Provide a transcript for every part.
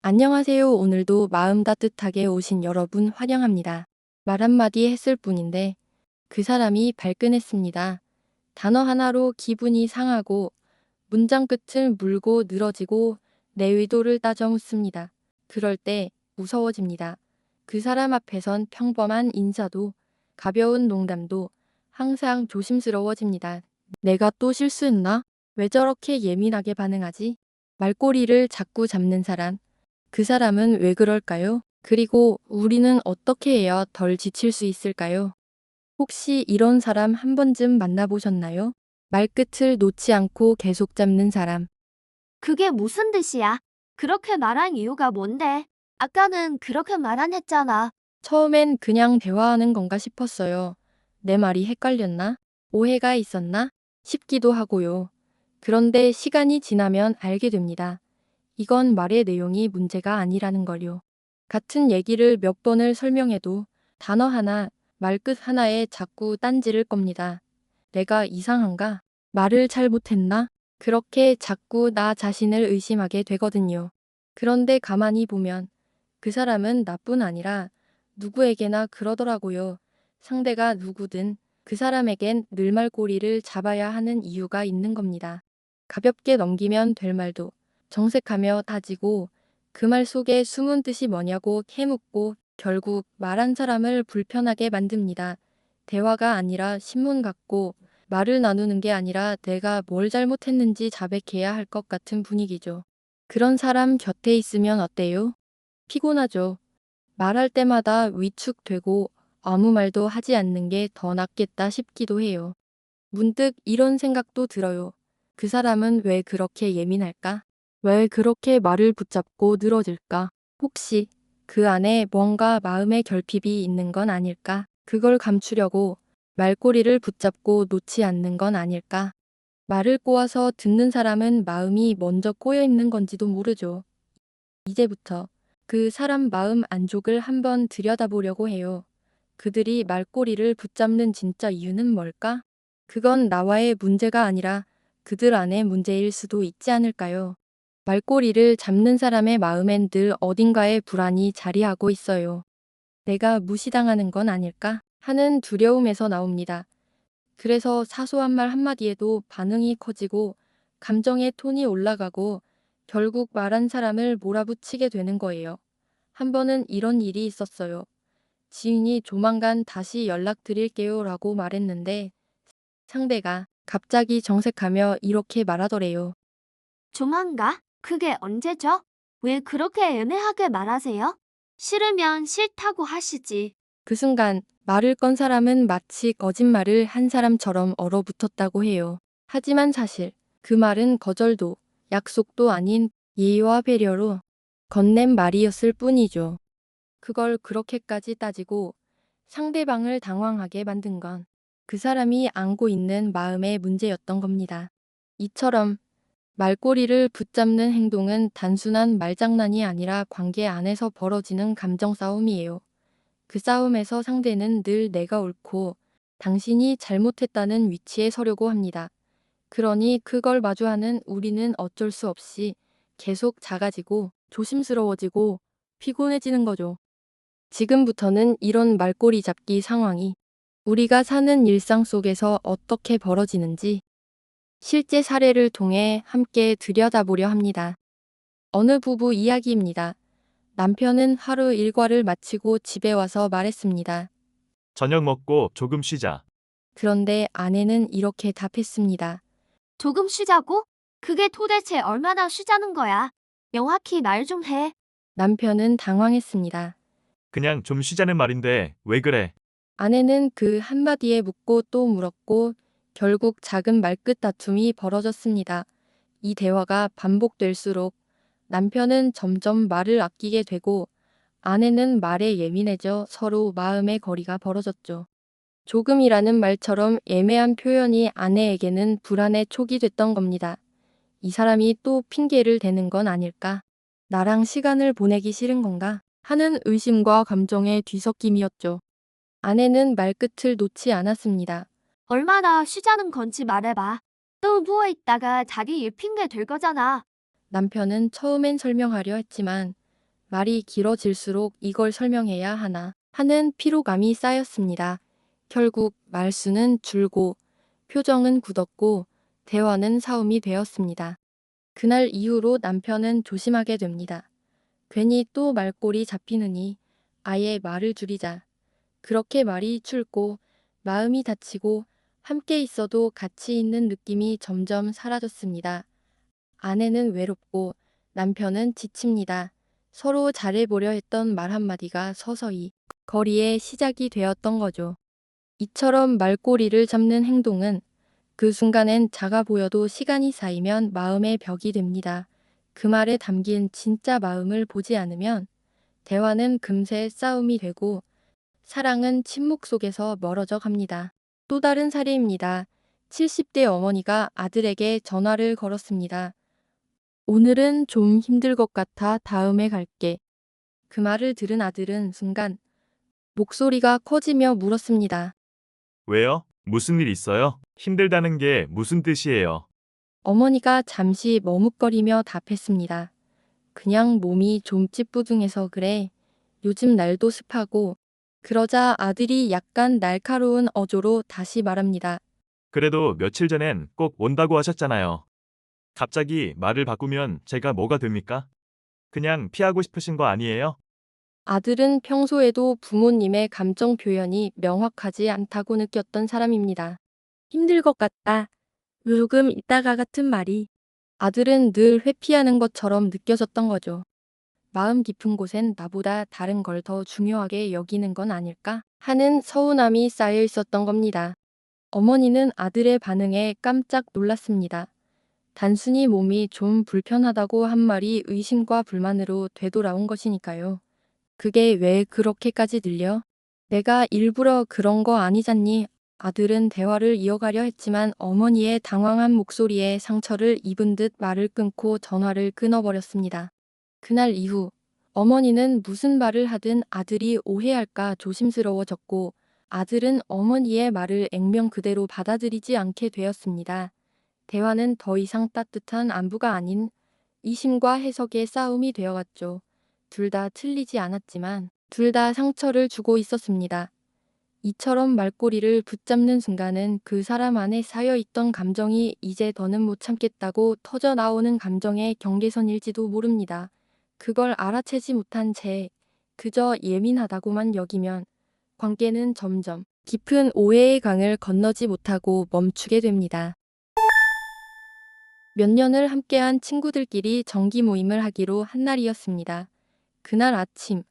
안녕하세요. 오늘도 마음 따뜻하게 오신 여러분 환영합니다. 말 한마디 했을 뿐인데 그 사람이 발끈했습니다. 단어 하나로 기분이 상하고 문장 끝을 물고 늘어지고 내 의도를 따져 묻습니다. 그럴 때 무서워집니다. 그 사람 앞에선 평범한 인사도 가벼운 농담도 항상 조심스러워집니다. 내가 또 실수했나? 왜 저렇게 예민하게 반응하지? 말꼬리를 자꾸 잡는 사람. 그 사람은 왜 그럴까요? 그리고 우리는 어떻게 해야 덜 지칠 수 있을까요? 혹시 이런 사람 한 번쯤 만나보셨나요? 말끝을 놓지 않고 계속 잡는 사람. 그게 무슨 뜻이야? 그렇게 말한 이유가 뭔데? 아까는 그렇게 말 안 했잖아. 처음엔 그냥 대화하는 건가 싶었어요. 내 말이 헷갈렸나? 오해가 있었나? 싶기도 하고요. 그런데 시간이 지나면 알게 됩니다. 이건 말의 내용이 문제가 아니라는 걸요. 같은 얘기를 몇 번을 설명해도 단어 하나, 말끝 하나에 자꾸 딴지를 겁니다. 내가 이상한가? 말을 잘못했나? 그렇게 자꾸 나 자신을 의심하게 되거든요. 그런데 가만히 보면 그 사람은 나뿐 아니라 누구에게나 그러더라고요. 상대가 누구든 그 사람에겐 늘 말꼬리를 잡아야 하는 이유가 있는 겁니다. 가볍게 넘기면 될 말도 정색하며 따지고 그 말 속에 숨은 뜻이 뭐냐고 캐묻고 결국 말한 사람을 불편하게 만듭니다. 대화가 아니라 신문 같고 말을 나누는 게 아니라 내가 뭘 잘못했는지 자백해야 할 것 같은 분위기죠. 그런 사람 곁에 있으면 어때요? 피곤하죠. 말할 때마다 위축되고 아무 말도 하지 않는 게 더 낫겠다 싶기도 해요. 문득 이런 생각도 들어요. 그 사람은 왜 그렇게 예민할까? 왜 그렇게 말을 붙잡고 늘어질까? 혹시 그 안에 뭔가 마음의 결핍이 있는 건 아닐까? 그걸 감추려고 말꼬리를 붙잡고 놓지 않는 건 아닐까? 말을 꼬아서 듣는 사람은 마음이 먼저 꼬여 있는 건지도 모르죠. 이제부터 그 사람 마음 안쪽을 한번 들여다보려고 해요. 그들이 말꼬리를 붙잡는 진짜 이유는 뭘까? 그건 나와의 문제가 아니라 그들 안의 문제일 수도 있지 않을까요? 말꼬리를 잡는 사람의 마음엔 늘 어딘가에 불안이 자리하고 있어요. 내가 무시당하는 건 아닐까? 하는 두려움에서 나옵니다. 그래서 사소한 말 한마디에도 반응이 커지고 감정의 톤이 올라가고 결국 말한 사람을 몰아붙이게 되는 거예요. 한 번은 이런 일이 있었어요. 지인이 조만간 다시 연락드릴게요 라고 말했는데 상대가 갑자기 정색하며 이렇게 말하더래요. 조만가? 그게 언제죠? 왜 그렇게 애매하게 말하세요? 싫으면 싫다고 하시지. 그 순간 말을 건 사람은 마치 거짓말을 한 사람처럼 얼어붙었다고 해요. 하지만 사실 그 말은 거절도 약속도 아닌 예의와 배려로 건넨 말이었을 뿐이죠. 그걸 그렇게까지 따지고 상대방을 당황하게 만든 건 그 사람이 안고 있는 마음의 문제였던 겁니다. 이처럼 말꼬리를 붙잡는 행동은 단순한 말장난이 아니라 관계 안에서 벌어지는 감정 싸움이에요. 그 싸움에서 상대는 늘 내가 옳고 당신이 잘못했다는 위치에 서려고 합니다. 그러니 그걸 마주하는 우리는 어쩔 수 없이 계속 작아지고 조심스러워지고 피곤해지는 거죠. 지금부터는 이런 말꼬리 잡기 상황이 우리가 사는 일상 속에서 어떻게 벌어지는지 실제 사례를 통해 함께 들여다보려 합니다. 어느 부부 이야기입니다. 남편은 하루 일과를 마치고 집에 와서 말했습니다. 저녁 먹고 조금 쉬자. 그런데 아내는 이렇게 답했습니다. 조금 쉬자고? 그게 도대체 얼마나 쉬자는 거야? 명확히 말 좀 해. 남편은 당황했습니다. 그냥 좀 쉬자는 말인데 왜 그래? 아내는 그 한마디에 묻고 또 물었고 결국 작은 말끝 다툼이 벌어졌습니다. 이 대화가 반복될수록 남편은 점점 말을 아끼게 되고 아내는 말에 예민해져 서로 마음의 거리가 벌어졌죠. 조금이라는 말처럼 애매한 표현이 아내에게는 불안의 촉이 됐던 겁니다. 이 사람이 또 핑계를 대는 건 아닐까? 나랑 시간을 보내기 싫은 건가? 하는 의심과 감정의 뒤섞임이었죠. 아내는 말끝을 놓지 않았습니다. 얼마나 쉬자는 건지 말해봐. 또 누워있다가 자기 일 핑계 될 거잖아. 남편은 처음엔 설명하려 했지만 말이 길어질수록 이걸 설명해야 하나 하는 피로감이 쌓였습니다. 결국 말수는 줄고 표정은 굳었고 대화는 사움이 되었습니다. 그날 이후로 남편은 조심하게 됩니다. 괜히 또 말꼬리 잡히느니 아예 말을 줄이자. 그렇게 말이 줄고 마음이 다치고 함께 있어도 같이 있는 느낌이 점점 사라졌습니다. 아내는 외롭고 남편은 지칩니다. 서로 잘해보려 했던 말 한마디가 서서히 거리의 시작이 되었던 거죠. 이처럼 말꼬리를 잡는 행동은 그 순간엔 작아 보여도 시간이 쌓이면 마음의 벽이 됩니다. 그 말에 담긴 진짜 마음을 보지 않으면 대화는 금세 싸움이 되고 사랑은 침묵 속에서 멀어져 갑니다. 또 다른 사례입니다. 70대 어머니가 아들에게 전화를 걸었습니다. 오늘은 좀 힘들 것 같아 다음에 갈게. 그 말을 들은 아들은 순간 목소리가 커지며 물었습니다. 왜요? 무슨 일 있어요? 힘들다는 게 무슨 뜻이에요? 어머니가 잠시 머뭇거리며 답했습니다. 그냥 몸이 좀 찌뿌둥해서 그래. 요즘 날도 습하고. 그러자 아들이 약간 날카로운 어조로 다시 말합니다. 그래도 며칠 전엔 꼭 온다고 하셨잖아요. 갑자기 말을 바꾸면 제가 뭐가 됩니까? 그냥 피하고 싶으신 거 아니에요? 아들은 평소에도 부모님의 감정 표현이 명확하지 않다고 느꼈던 사람입니다. 힘들 것 같다. 조금 이따가 같은 말이 아들은 늘 회피하는 것처럼 느껴졌던 거죠. 마음 깊은 곳엔 나보다 다른 걸 더 중요하게 여기는 건 아닐까 하는 서운함이 쌓여 있었던 겁니다. 어머니는 아들의 반응에 깜짝 놀랐습니다. 단순히 몸이 좀 불편하다고 한 말이 의심과 불만으로 되돌아온 것이니까요. 그게 왜 그렇게까지 들려? 내가 일부러 그런 거 아니잖니? 아들은 대화를 이어가려 했지만 어머니의 당황한 목소리에 상처를 입은 듯 말을 끊고 전화를 끊어버렸습니다. 그날 이후 어머니는 무슨 말을 하든 아들이 오해할까 조심스러워졌고 아들은 어머니의 말을 액면 그대로 받아들이지 않게 되었습니다. 대화는 더 이상 따뜻한 안부가 아닌 이심과 해석의 싸움이 되어갔죠. 둘 다 틀리지 않았지만 둘 다 상처를 주고 있었습니다. 이처럼 말꼬리를 붙잡는 순간은 그 사람 안에 쌓여있던 감정이 이제 더는 못 참겠다고 터져 나오는 감정의 경계선일지도 모릅니다. 그걸 알아채지 못한 채 그저 예민하다고만 여기면 관계는 점점 깊은 오해의 강을 건너지 못하고 멈추게 됩니다. 몇 년을 함께한 친구들끼리 정기 모임을 하기로 한 날이었습니다. 그날 아침,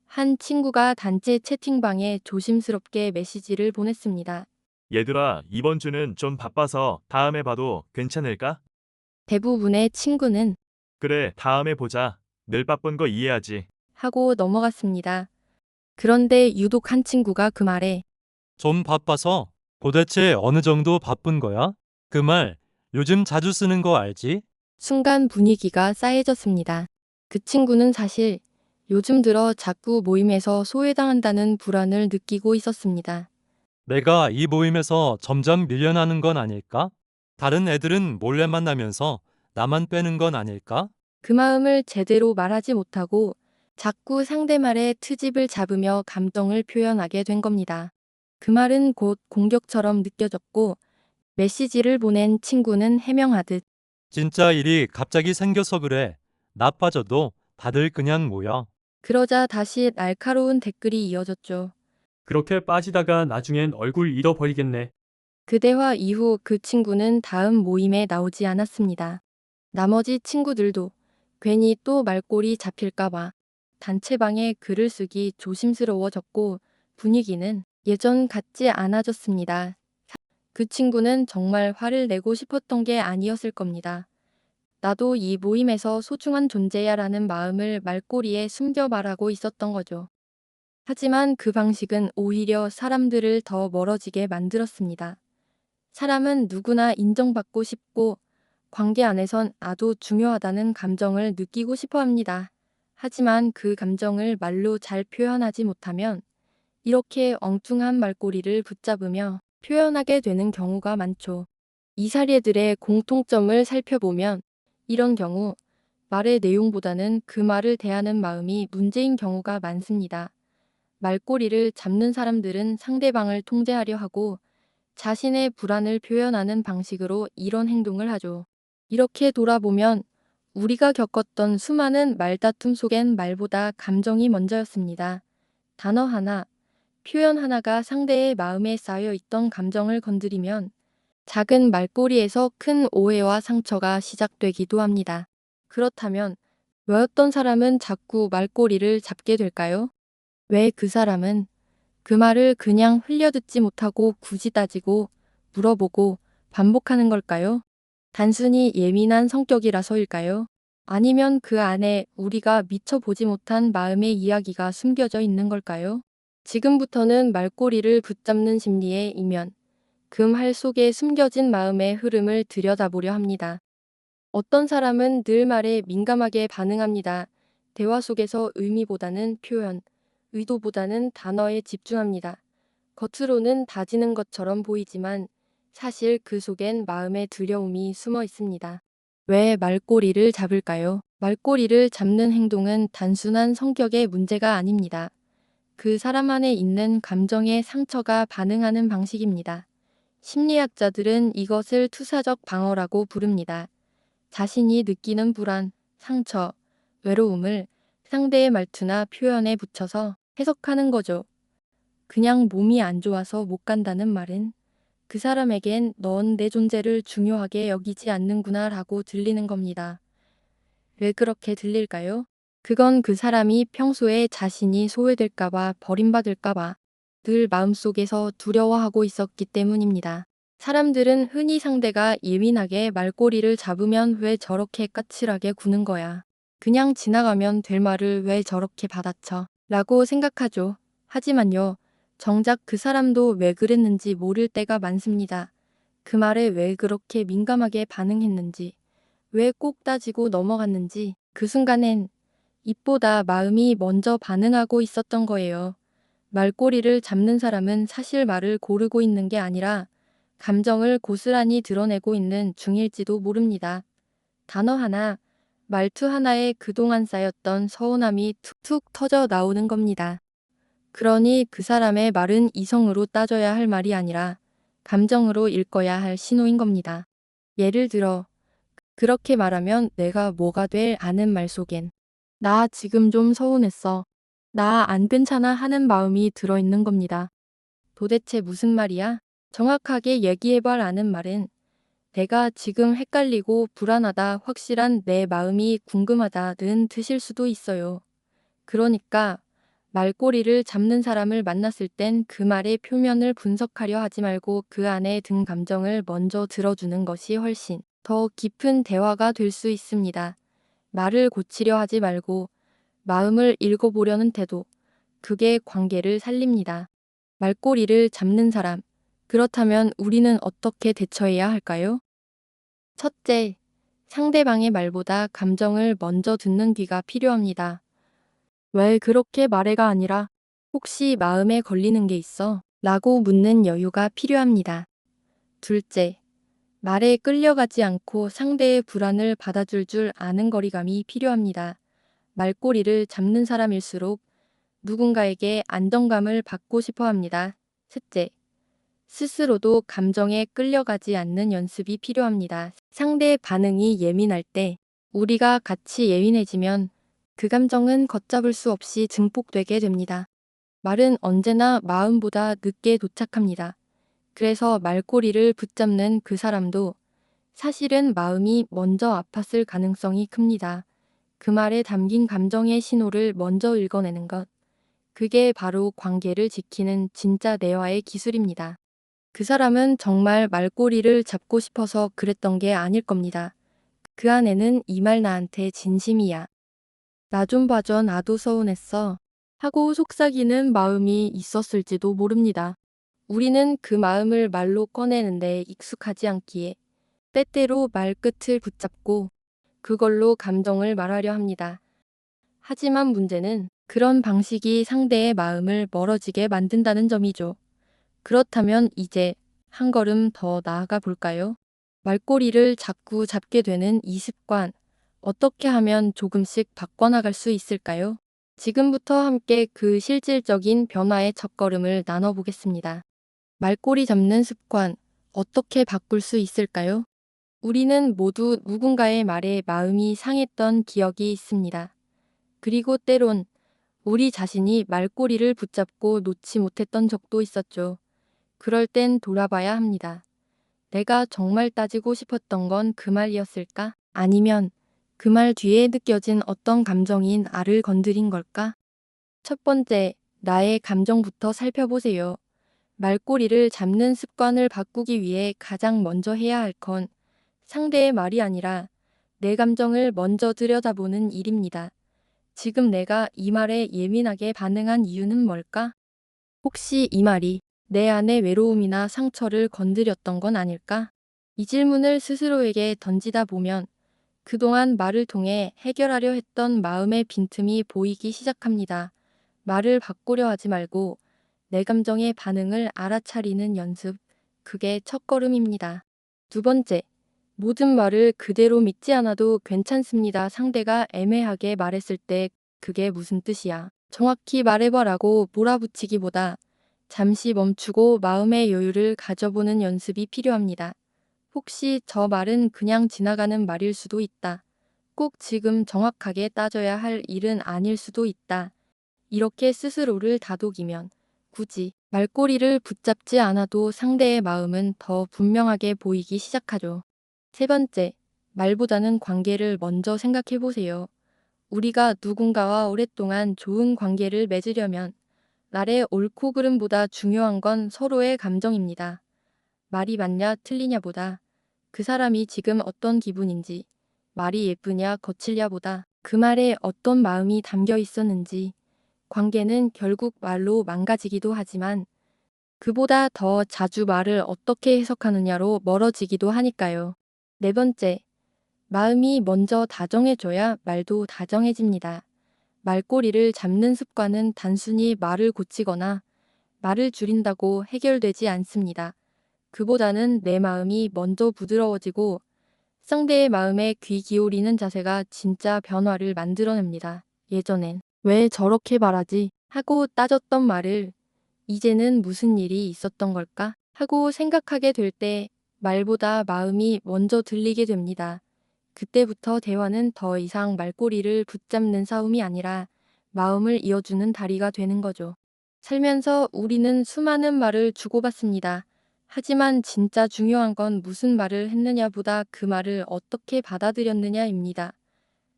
한 친구가 단체 채팅방에 조심스럽게 메시지를 보냈습니다. 얘들아, 이번 주는 좀 바빠서 다음에 봐도 괜찮을까? 대부분의 친구는 그래, 다음에 보자. 늘 바쁜 거 이해하지. 하고 넘어갔습니다. 그런데 유독 한 친구가 그 말에 좀 바빠서 도대체 어느 정도 바쁜 거야? 그 말 요즘 자주 쓰는 거 알지? 순간 분위기가 싸해졌습니다. 그 친구는 사실 요즘 들어 자꾸 모임에서 소외당한다는 불안을 느끼고 있었습니다. 내가 이 모임에서 점점 밀려나는 건 아닐까? 다른 애들은 몰래 만나면서 나만 빼는 건 아닐까? 그 마음을 제대로 말하지 못하고 자꾸 상대 말에 트집을 잡으며 감정을 표현하게 된 겁니다. 그 말은 곧 공격처럼 느껴졌고 메시지를 보낸 친구는 해명하듯 진짜 일이 갑자기 생겨서 그래. 나 빠져도 다들 그냥 모여. 그러자 다시 날카로운 댓글이 이어졌죠. 그렇게 빠지다가 나중엔 얼굴 잃어버리겠네. 그 대화 이후 그 친구는 다음 모임에 나오지 않았습니다. 나머지 친구들도 괜히 또 말꼬리 잡힐까봐 단체방에 글을 쓰기 조심스러워졌고 분위기는 예전 같지 않아졌습니다. 그 친구는 정말 화를 내고 싶었던 게 아니었을 겁니다. 나도 이 모임에서 소중한 존재야 라는 마음을 말꼬리에 숨겨 말하고 있었던 거죠. 하지만 그 방식은 오히려 사람들을 더 멀어지게 만들었습니다. 사람은 누구나 인정받고 싶고 관계 안에선 나도 중요하다는 감정을 느끼고 싶어 합니다. 하지만 그 감정을 말로 잘 표현하지 못하면 이렇게 엉뚱한 말꼬리를 붙잡으며 표현하게 되는 경우가 많죠. 이 사례들의 공통점을 살펴보면 이런 경우 말의 내용보다는 그 말을 대하는 마음이 문제인 경우가 많습니다. 말꼬리를 잡는 사람들은 상대방을 통제하려 하고 자신의 불안을 표현하는 방식으로 이런 행동을 하죠. 이렇게 돌아보면 우리가 겪었던 수많은 말다툼 속엔 말보다 감정이 먼저였습니다. 단어 하나, 표현 하나가 상대의 마음에 쌓여 있던 감정을 건드리면 작은 말꼬리에서 큰 오해와 상처가 시작되기도 합니다. 그렇다면 왜 어떤 사람은 자꾸 말꼬리를 잡게 될까요? 왜 그 사람은 그 말을 그냥 흘려듣지 못하고 굳이 따지고 물어보고 반복하는 걸까요? 단순히 예민한 성격이라서일까요? 아니면 그 안에 우리가 미처 보지 못한 마음의 이야기가 숨겨져 있는 걸까요? 지금부터는 말꼬리를 붙잡는 심리의 이면, 그 말 속에 숨겨진 마음의 흐름을 들여다보려 합니다. 어떤 사람은 늘 말에 민감하게 반응합니다. 대화 속에서 의미보다는 표현, 의도보다는 단어에 집중합니다. 겉으로는 다지는 것처럼 보이지만 사실 그 속엔 마음의 두려움이 숨어 있습니다. 왜 말꼬리를 잡을까요? 말꼬리를 잡는 행동은 단순한 성격의 문제가 아닙니다. 그 사람 안에 있는 감정의 상처가 반응하는 방식입니다. 심리학자들은 이것을 투사적 방어라고 부릅니다. 자신이 느끼는 불안, 상처, 외로움을 상대의 말투나 표현에 붙여서 해석하는 거죠. 그냥 몸이 안 좋아서 못 간다는 말은 그 사람에겐 넌 내 존재를 중요하게 여기지 않는구나 라고 들리는 겁니다. 왜 그렇게 들릴까요? 그건 그 사람이 평소에 자신이 소외될까봐 버림받을까봐 늘 마음속에서 두려워하고 있었기 때문입니다. 사람들은 흔히 상대가 예민하게 말꼬리를 잡으면 왜 저렇게 까칠하게 구는 거야. 그냥 지나가면 될 말을 왜 저렇게 받아쳐? 라고 생각하죠. 하지만요. 정작 그 사람도 왜 그랬는지 모를 때가 많습니다. 그 말에 왜 그렇게 민감하게 반응했는지, 왜 꼭 따지고 넘어갔는지 그 순간엔 입보다 마음이 먼저 반응하고 있었던 거예요. 말꼬리를 잡는 사람은 사실 말을 고르고 있는 게 아니라 감정을 고스란히 드러내고 있는 중일지도 모릅니다. 단어 하나, 말투 하나에 그동안 쌓였던 서운함이 툭툭 터져 나오는 겁니다. 그러니 그 사람의 말은 이성으로 따져야 할 말이 아니라 감정으로 읽어야 할 신호인 겁니다. 예를 들어, 그렇게 말하면 내가 뭐가 돼 아는 말 속엔 나 지금 좀 서운했어. 나 안 괜찮아 하는 마음이 들어있는 겁니다. 도대체 무슨 말이야? 정확하게 얘기해봐라는 말은 내가 지금 헷갈리고 불안하다, 확실한 내 마음이 궁금하다는 뜻일 수도 있어요. 그러니까 말꼬리를 잡는 사람을 만났을 땐 그 말의 표면을 분석하려 하지 말고 그 안에 든 감정을 먼저 들어주는 것이 훨씬 더 깊은 대화가 될 수 있습니다. 말을 고치려 하지 말고 마음을 읽어보려는 태도, 그게 관계를 살립니다. 말꼬리를 잡는 사람, 그렇다면 우리는 어떻게 대처해야 할까요? 첫째, 상대방의 말보다 감정을 먼저 듣는 귀가 필요합니다. 왜 그렇게 말해가 아니라 혹시 마음에 걸리는 게 있어? 라고 묻는 여유가 필요합니다. 둘째, 말에 끌려가지 않고 상대의 불안을 받아줄 줄 아는 거리감이 필요합니다. 말꼬리를 잡는 사람일수록 누군가에게 안정감을 받고 싶어 합니다. 셋째, 스스로도 감정에 끌려가지 않는 연습이 필요합니다. 상대의 반응이 예민할 때 우리가 같이 예민해지면 그 감정은 걷잡을 수 없이 증폭되게 됩니다. 말은 언제나 마음보다 늦게 도착합니다. 그래서 말꼬리를 붙잡는 그 사람도 사실은 마음이 먼저 아팠을 가능성이 큽니다. 그 말에 담긴 감정의 신호를 먼저 읽어내는 것. 그게 바로 관계를 지키는 진짜 대화의 기술입니다. 그 사람은 정말 말꼬리를 잡고 싶어서 그랬던 게 아닐 겁니다. 그 안에는 이 말 나한테 진심이야. 나 좀 봐줘, 나도 서운했어. 하고 속삭이는 마음이 있었을지도 모릅니다. 우리는 그 마음을 말로 꺼내는데 익숙하지 않기에 때때로 말끝을 붙잡고 그걸로 감정을 말하려 합니다. 하지만 문제는 그런 방식이 상대의 마음을 멀어지게 만든다는 점이죠. 그렇다면 이제 한 걸음 더 나아가 볼까요? 말꼬리를 자꾸 잡게 되는 이 습관, 어떻게 하면 조금씩 바꿔나갈 수 있을까요? 지금부터 함께 그 실질적인 변화의 첫걸음을 나눠보겠습니다. 말꼬리 잡는 습관, 어떻게 바꿀 수 있을까요? 우리는 모두 누군가의 말에 마음이 상했던 기억이 있습니다. 그리고 때론 우리 자신이 말꼬리를 붙잡고 놓지 못했던 적도 있었죠. 그럴 땐 돌아봐야 합니다. 내가 정말 따지고 싶었던 건 그 말이었을까? 아니면 그 말 뒤에 느껴진 어떤 감정이 나를 건드린 걸까? 첫 번째, 나의 감정부터 살펴보세요. 말꼬리를 잡는 습관을 바꾸기 위해 가장 먼저 해야 할 건 상대의 말이 아니라 내 감정을 먼저 들여다보는 일입니다. 지금 내가 이 말에 예민하게 반응한 이유는 뭘까? 혹시 이 말이 내 안의 외로움이나 상처를 건드렸던 건 아닐까? 이 질문을 스스로에게 던지다 보면 그동안 말을 통해 해결하려 했던 마음의 빈틈이 보이기 시작합니다. 말을 바꾸려 하지 말고 내 감정의 반응을 알아차리는 연습, 그게 첫걸음입니다. 두 번째, 모든 말을 그대로 믿지 않아도 괜찮습니다. 상대가 애매하게 말했을 때 그게 무슨 뜻이야? 정확히 말해봐라고 몰아붙이기보다 잠시 멈추고 마음의 여유를 가져보는 연습이 필요합니다. 혹시 저 말은 그냥 지나가는 말일 수도 있다. 꼭 지금 정확하게 따져야 할 일은 아닐 수도 있다. 이렇게 스스로를 다독이면 굳이 말꼬리를 붙잡지 않아도 상대의 마음은 더 분명하게 보이기 시작하죠. 세 번째, 말보다는 관계를 먼저 생각해 보세요. 우리가 누군가와 오랫동안 좋은 관계를 맺으려면 말의 옳고 그름보다 중요한 건 서로의 감정입니다. 말이 맞냐 틀리냐보다 그 사람이 지금 어떤 기분인지, 말이 예쁘냐 거칠냐보다 그 말에 어떤 마음이 담겨 있었는지, 관계는 결국 말로 망가지기도 하지만 그보다 더 자주 말을 어떻게 해석하느냐로 멀어지기도 하니까요. 네 번째, 마음이 먼저 다정해져야 말도 다정해집니다. 말꼬리를 잡는 습관은 단순히 말을 고치거나 말을 줄인다고 해결되지 않습니다. 그보다는 내 마음이 먼저 부드러워지고 상대의 마음에 귀 기울이는 자세가 진짜 변화를 만들어냅니다. 예전엔 왜 저렇게 말하지? 하고 따졌던 말을 이제는 무슨 일이 있었던 걸까? 하고 생각하게 될 때 말보다 마음이 먼저 들리게 됩니다. 그때부터 대화는 더 이상 말꼬리를 붙잡는 싸움이 아니라 마음을 이어주는 다리가 되는 거죠. 살면서 우리는 수많은 말을 주고받습니다. 하지만 진짜 중요한 건 무슨 말을 했느냐보다 그 말을 어떻게 받아들였느냐입니다.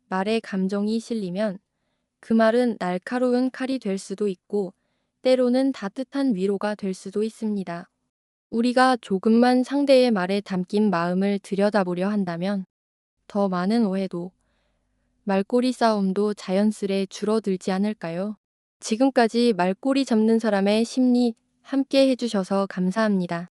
말에 감정이 실리면 그 말은 날카로운 칼이 될 수도 있고 때로는 따뜻한 위로가 될 수도 있습니다. 우리가 조금만 상대의 말에 담긴 마음을 들여다보려 한다면 더 많은 오해도 말꼬리 싸움도 자연스레 줄어들지 않을까요? 지금까지 말꼬리 잡는 사람의 심리 함께 해주셔서 감사합니다.